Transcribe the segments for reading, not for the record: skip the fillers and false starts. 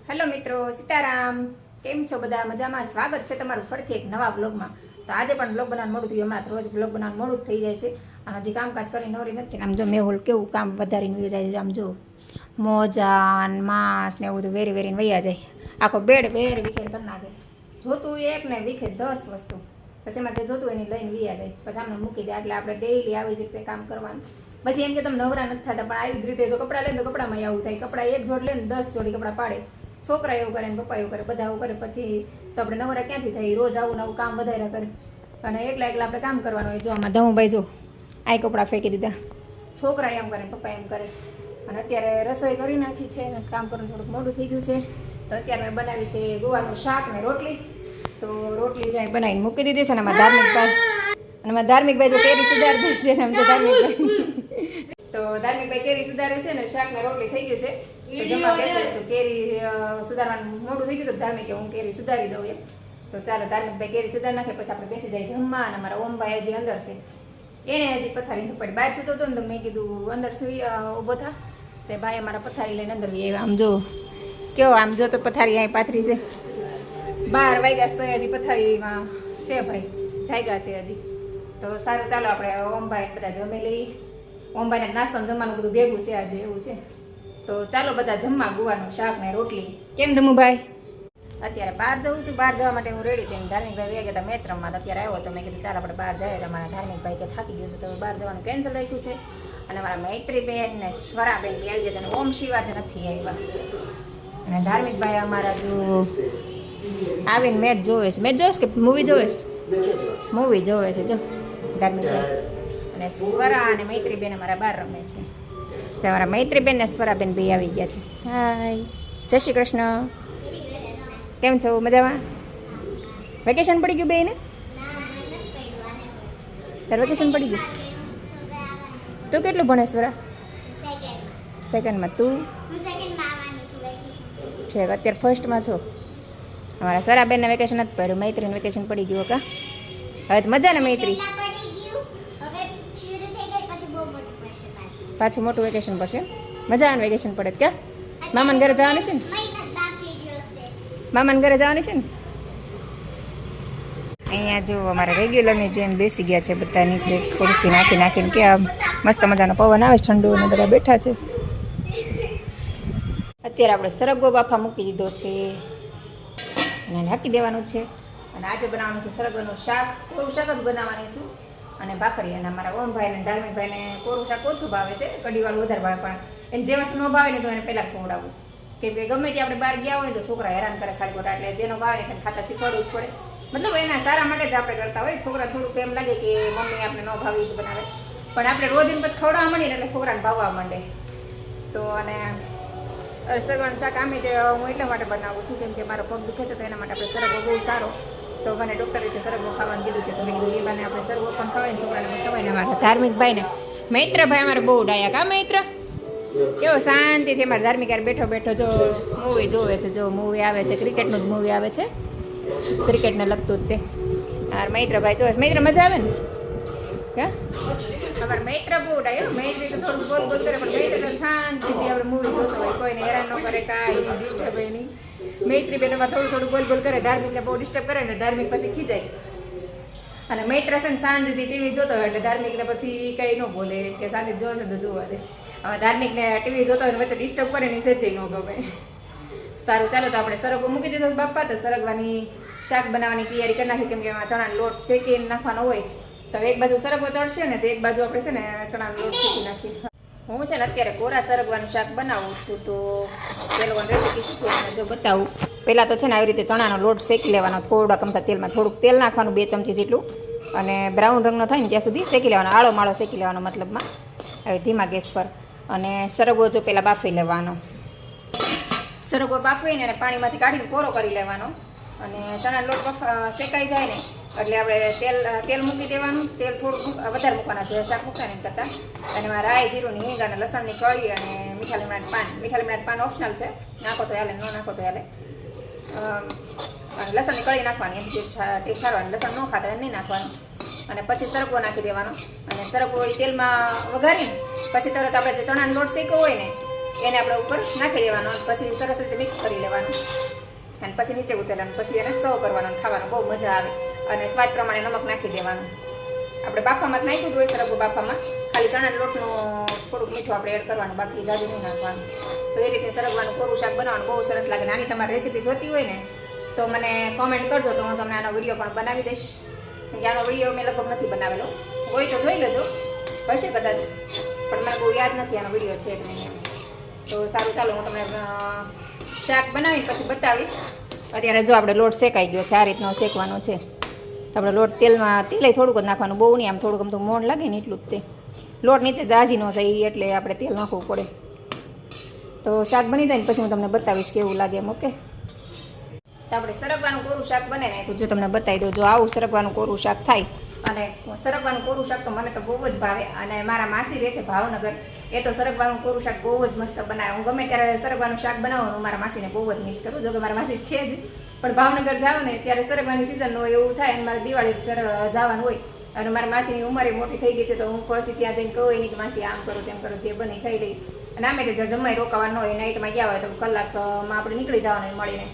Hello મિત્રો, સીતારામ. કેમ છો બધા? મજામાં? સ્વાગત છે તમારું ફરીથી એક નવા બ્લોગમાં. તો આજે પણ બ્લોગ બનાવવાનું મોડું થયું. હમણાં રોજ બ્લોગ બનાવવાનું મોડું થઈ જાય છે અને હજી કામકાજ કરી નવરી નથી. આમ જો મેહુલ કેવું કામ વધારીને વહી જાય છે. આમ જો મોજા માંસ ને એવું બધું વેરીને વૈયા જાય. આખો બેડ વિખેર કરી નાખે. જોતું એક ને વિખેર 10 વસ્તુ. પછી એમાં જે જોતું એની લઈને વૈયા જાય. પછી આમને મૂકી દે. એટલે આપણે ડેઈલી આવી જ રીતે કામ કરવાનું. પછી એમ કે તમે નવરા નથી થતા, પણ આવી જ રીતે જો કપડાં લે તો કપડામાં આવું થાય. કપડાં એક જોડ લે ને 10 જોડી કપડાં પાડે. છોકરા એવું કરે ને પપ્પા એવું કરે, બધા એવું કરે. પછી તો આપણે નવરા ક્યાંથી થાય? રોજ આવું નવું કામ વધારે કરે અને એકલા આપણે કામ કરવાનું હોય. જો આમાં ધમુભાઈ જો આ કપડાં ફેંકી દીધા. છોકરા એમ કરે, પપ્પા એમ કરે. અને અત્યારે રસોઈ કરી નાખી છે અને કામ કરવાનું થોડુંક મોડું થઈ ગયું છે. તો અત્યારે મેં બનાવી છે ગુવારનું શાક ને રોટલી. તો રોટલી જાય બનાવીને મૂકી દીધી છે ને અમારા ધાર્મિકભાઈ જો કેરી સુધારી દે છે ને આમ જો ધાર્મિકભાઈ કેરી સુધારે છે ને શાક ને રોટલી થઈ ગયું છે. તો જમવા બેસે તો કેરી સુધારવાનું મોડું થઈ ગયું. તો ધાર્મિકે હું કેરી સુધારી દઉં એમ. તો ચાલો ધાર્મિકભાઈ કેરી સુધારી નાખે પછી આપણે બેસી જાય જમવા. અને અમારા ઓમભાઈ હજી અંદર છે. એને હજી પથારી નથી પડી. બહાર સૂતો હતો ને તો મેં કીધું અંદર સુઈ ઊભો થા. તે ભાઈ અમારા પથારી લઈને અંદર આમ જો કેવો આમ જો તો પથારી અહીં પાથરી છે. 12 વાગ્યા તો હજી પથારીમાં છે ભાઈ, જાગ્યા છે હજી. તો સારું ચાલો આપણે ઓમભાઈ બધા જમી લઈએ. ઓમભાઈને નાસ્તો જમવાનું બધું ભેગું છે આજે એવું છે. તો ચાલો બધા જમવા ગુવાનું શાક ને રોટલી. કેમ ધમુભાઈ? અત્યારે બહાર જવું હતું. બહાર જવા માટે હું રેડી હતી. ધાર્મિકભાઈ વ્યા ગયા મેચ રમવા. અત્યારે આવ્યો તો મેં કીધું ચાલ આપણે બહાર જાય. તમારા ધાર્મિકભાઈ કે થાકી ગયું છે તો બહાર જવાનું કેન્સલ રાખ્યું છે. અને મારા મૈત્રીબેન ને સ્વરાબેન બી આવી ગયા છે અને ઓમ શિવા જ નથી આવ્યા. અને ધાર્મિકભાઈ અમારા જો આવીને મેચ જોવે છે. મેચ જોવે છે કે મૂવી જોવે છે? મૂવી જોવે છે જો ધાર્મિકભાઈ. અને સ્વરા અને મૈત્રીબેન અમારા બહાર રમે છે. તમારા મૈત્રીબેન ને સ્વરાબેન ભાઈ આવી ગયા છે. હાય, જય શ્રી કૃષ્ણ. કેમ છો? મજામાં? વેકેશન પડી ગયું બેને? તારે વેકેશન પડી ગયું? તું કેટલું ભણે સ્વરા? સેકન્ડમાં. તું છે અત્યારે ફર્સ્ટમાં છો. અમારા સ્વરાબેનને વેકેશન નથી પડ્યું, મૈત્રીને વેકેશન પડી ગયું. કા હવે તો મજા ને મૈત્રી? પાછું મોટું વેકેશન પડશે. મજા આવે વેકેશન પડે ક્યાં? મામાને ઘરે જવાની છે ને? મામાને ઘરે જવાની છે ને? અહીંયા જો અમારે રેગ્યુલરની જેમ બેસી ગયા છે બધા નીચે ખુરશી નાખીને કે મસ્ત મજાનો પવન આવે છે, ઠંડુ અને બધા બેઠા છે. અત્યારે આપણે સરગવો બાફા મૂકી દીધો છે અને ઢાંકી દેવાનું છે. અને આજે બનાવવાનું છે સરગવાનું શાક. કોરું શાક જ બનાવવાની છું અને ભાખરી. અને અમારા ઓમભાઈ ને ધાર્મિકભાઈને કોરું શાક ઓછું ભાવે છે, કઢીવાળું વધારે ભાવે. પણ એને જે વસ્તુ ન ભાવે ને તો એને પહેલાં ખવડાવવું. કેમ કે ગમે તે આપણે બહાર ગયા હોય તો છોકરા હેરાન કરે ખાલી ખોટા. એટલે જેનો ભાવે ને ખાતા શીખવાડવું જ પડે. મતલબ એના સારા માટે જ આપણે કરતા હોય. છોકરા થોડુંક એમ લાગે કે મમ્મી આપણે ન ભાવે જ બનાવે, પણ આપણે રોજ એને પછી ખવડાવવા માંડીએ એટલે છોકરાને ભાવવા માંડે. તો અને સરગવાનું શાક આમે તે હું એટલા માટે બનાવું છું કેમ કે મારો પગ દુખે છે તો એના માટે આપણે સરગવો બહુ સારો. તો મને ડૉક્ટર રીતે સરગવો ખાવાનું કીધું છે. તો મેં કીધું એ બાને આપણે સરગવો પણ ખવાય ને છોકરાને પણ ખવાય ને. અમારા ધાર્મિકભાઈ ને મૈત્રભાઈ અમારે બહુ ડાયા. કા મૈત્ર? કેવો શાંતિથી અમારા ધાર્મિક યાર બેઠો જો મૂવી જોવે છે. જો મૂવી આવે છે, ક્રિકેટનું જ મૂવી આવે છે, ક્રિકેટને લગતું જ તે. હા, મૈત્રભાઈ જોવે છે. મૈત્ર મજા આવે ને? હા, અમારે મૈત્ર બહુ ડાયો. મૈત્રી તો થોડું બોલ કરે, પણ મૈત્ર તો શાંતિથી આપણે મૂવી જોતો હોય, કોઈને હેરાન ન કરે, કાંઈ નહીં, ડિસ્ટર્બ નહીં. મૈત્રી બેનમાં થોડું બોલ કરે. ધાર્મિકને બહુ ડિસ્ટર્બ કરે ને ધાર્મિક પછી ખીજાય. અને મૈત્ર છે ને શાંતિથી ટીવી જોતો હોય એટલે ધાર્મિકને પછી કંઈ ન બોલે કે શાંતિ જોવે તો જોવા દે. હવે ધાર્મિકને ટીવી જોતો હોય વચ્ચે ડિસ્ટર્બ કરે ને સેચે ન ગમે. સારું ચાલો તો આપણે સરગવો મૂકી દીધો બાપા. તો સરગવાની શાક બનાવવાની તૈયારી કરી નાખી. કેમ કે એમાં ચણાનો લોટ શેકીને નાખવાનો હોય. તો એક બાજુ સરગવો ચડશે ને તો એક બાજુ આપણે છે ને ચણાનો લોટ શેકી નાખીએ. હું છે ને અત્યારે કોરા સરગવાનું શાક બનાવું છું. તો પેલો રેસીપી શીખું અને જો બતાવું. પહેલાં તો છે ને આવી રીતે ચણાનો લોટ શેકી લેવાનો. થોડાક અમથા તેલમાં થોડુંક તેલ નાખવાનું, 2 ચમચી જેટલું. અને બ્રાઉન રંગનો થાય ને ત્યાં સુધી શેકી લેવાનો. આળો માળો શેકી લેવાનો મતલબમાં હવે ધીમા ગેસ પર. અને સરગવો જો પહેલાં બાફી લેવાનો. સરગવો બાફીને અને પાણીમાંથી કાઢીને કોરો કરી લેવાનો. અને ચણાનો લોટ શેકાઈ જાય ને એટલે આપણે તેલ મૂકી દેવાનું. તેલ થોડું વધારે મૂકવાના છે શાક મૂકવાને કરતાં. અને એમાં રાઈ, જીરું, હિંગ અને લસણની કળી અને મીઠા લીમડાના પાન. મીઠા લીમડાના પાન ઓપ્શનલ છે, નાખો તો હાલે, ન નાખો તો હાલે. અને લસણની કળી નાખવાની, એની ટેસ્ટ સારો. અને લસણ ન ખાતા એને નહીં નાખવાનું. અને પછી સરગવો નાખી દેવાનો. અને સરગવો તેલમાં વઘારીને પછી તરત આપણે જે ચણાનો લોટ શેક્યો હોય ને એને આપણે ઉપર નાખી દેવાનો અને પછી સરસ રીતે મિક્સ કરી લેવાનું અને પછી નીચે ઉતારવાનું, પછી એને સર્વ કરવાનું અને ખાવાનું બહુ મજા આવે. અને સ્વાદ પ્રમાણે નમક નાખી દેવાનું. આપણે બાફામાં જ નાખ્યું હોય સરગવો બાફામાં, ખાલી ચણાના લોટનું થોડુંક મીઠું આપણે એડ કરવાનું, બાકી જાજુ નહીં નાખવાનું. તો એ રીતે સરગવાનું કોરું શાક બનાવવાનું બહુ સરસ લાગે. નાની તમારે રેસીપી જોતી હોય ને તો મને કોમેન્ટ કરજો, તો હું તમને આનો વિડીયો પણ બનાવી દઈશ. કેમ કે આનો વિડીયો મેં લગભગ નથી બનાવેલો, હોય તો જોઈ લેજો, હશે કદાચ, પણ મને બહુ યાદ નથી આનો વિડીયો છે એટલે એમ. તો સારું, ચાલો હું તમને શાક બનાવીને પછી બતાવીશ. અત્યારે જો આપણે લોટ શેકાઈ ગયો છે, આ રીતનો શેકવાનો છે. આપણે લોટ તેલમાં તેલે થોડુંક જ નાખવાનું, બહુ નહીં, આમ થોડુંક આમ તો મોણ લાગે ને એટલું જ તે. લોટ નીચે દાજી ન થાય એટલે આપણે તેલ નાખવું પડે. તો શાક બની જાય ને પછી હું તમને બતાવીશ કેવું લાગે એમ. ઓકે, તો આપણે સરગવાનું કોરું શાક બને નાખ્યું, જો તમને બતાવી દઉં. જો આવું સરગવાનું કોરું શાક થાય, અને સરગવાનું કોરું શાક તો મને તો બહુ જ ભાવે. અને મારા માસી રહે છે ભાવનગર, એ તો સરગવાનું કોરું શાક બહુ જ મસ્ત બનાવે. હું ગમે ત્યારે સરગવાનું શાક બનાવું, હું મારા માસીને બહુ જ મિસ કરું. જો કે મારા માસી છે જ, પણ ભાવનગર જાઉં ને ત્યારે સરગવાની સિઝન હોય એવું થાય, અને મારે દિવાળી જવાનું હોય. અને મારા માસીની ઉંમરે મોટી થઈ ગઈ છે, તો હું પછી ત્યાં જઈને કહું નહીં કે માસી આમ કરો તેમ કરો, જે બને ખાઈ લઈ. અને આમે તો જમાઈ રોકાવાનું હોય, નાઇટમાં ગયા હોય તો કલાકમાં આપણે નીકળી જવાનું હોય મળીને.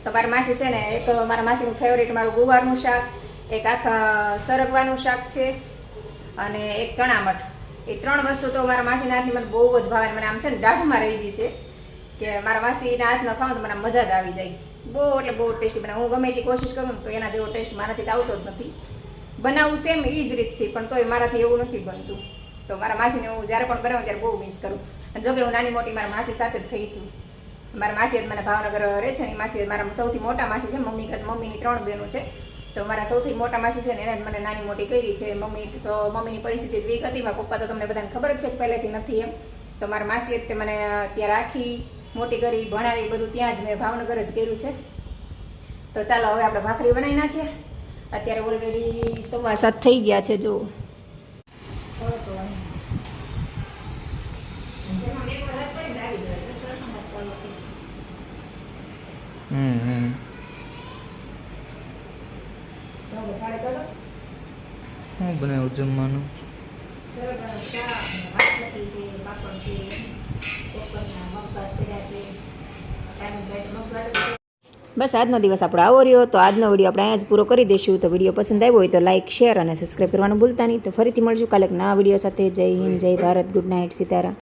તો મારા માસી છે ને, એક મારા માસીનું ફેવરેટ મારું ગુવારનું શાક, એક આખા સરગવાનું શાક છે, અને એક ચણામઠ. એ 3 વસ્તુ તો મારા માસીના હાથની મને બહુ જ ભાવે. મને આમ છે ને દાઢમાં રહી ગઈ છે કે મારા માસીના હાથમાં ખાવ તો મને મજા જ આવી જાય. બહુ એટલે બહુ ટેસ્ટી બનાવે. હું ગમે એટલી કોશિશ કરું ને તો એના જેવો ટેસ્ટ મારાથી તો આવતો જ નથી. બનાવું સેમ એ જ રીતથી, પણ તોય મારાથી એવું નથી બનતું. તો મારા માસીને હું જ્યારે પણ બનાવું ત્યારે બહુ મિસ કરું. અને જોકે હું નાની મોટી મારા માસી સાથે જ થઈ છું. મારા માસી જ મને ભાવનગર રહે છે ને, એ માસી મારા સૌથી મોટા માસી છે. મમ્મીની 3 બહેનો છે, તો મારા સૌથી મોટા માસી છે ને એને જ મને નાની મોટી કરી છે. મમ્મીની પરિસ્થિતિ વીક હતી, મારા પપ્પા તો તમને બધાને ખબર જ છે કે પહેલેથી નથી એમ. તો મારા માસીએ તે મને ત્યાં રાખી, મોટી કરી, ભણાવી, બધું ત્યાં જ મેં ભાવનગર જ કર્યું છે. તો ચાલો હવે આપણે ભાખરી બનાવી નાખીએ. અત્યારે ઓલરેડી 7:15 થઈ ગયા છે. જો હું બનાવ્યું જમવાનું? સરગવાનું શાક, વાટકી છે, પાપડ છે, કોકરના મગભાત કર્યા છે. બસ આજનો દિવસ આપણો આવો રહ્યો. તો આજનો વિડીયો આપણે અહીંયા જ પૂરો કરી દઈશું. તો વિડીયો પસંદ આવ્યો હોય તો લાઇક, શેર અને સબસ્ક્રાઈબ કરવાનું ભૂલતા નહીં. તો ફરીથી મળશું કાલે એક નવા વિડીયો સાથે. જય હિન્દ, જય ભારત, ગુડ નાઇટ, સીતારામ.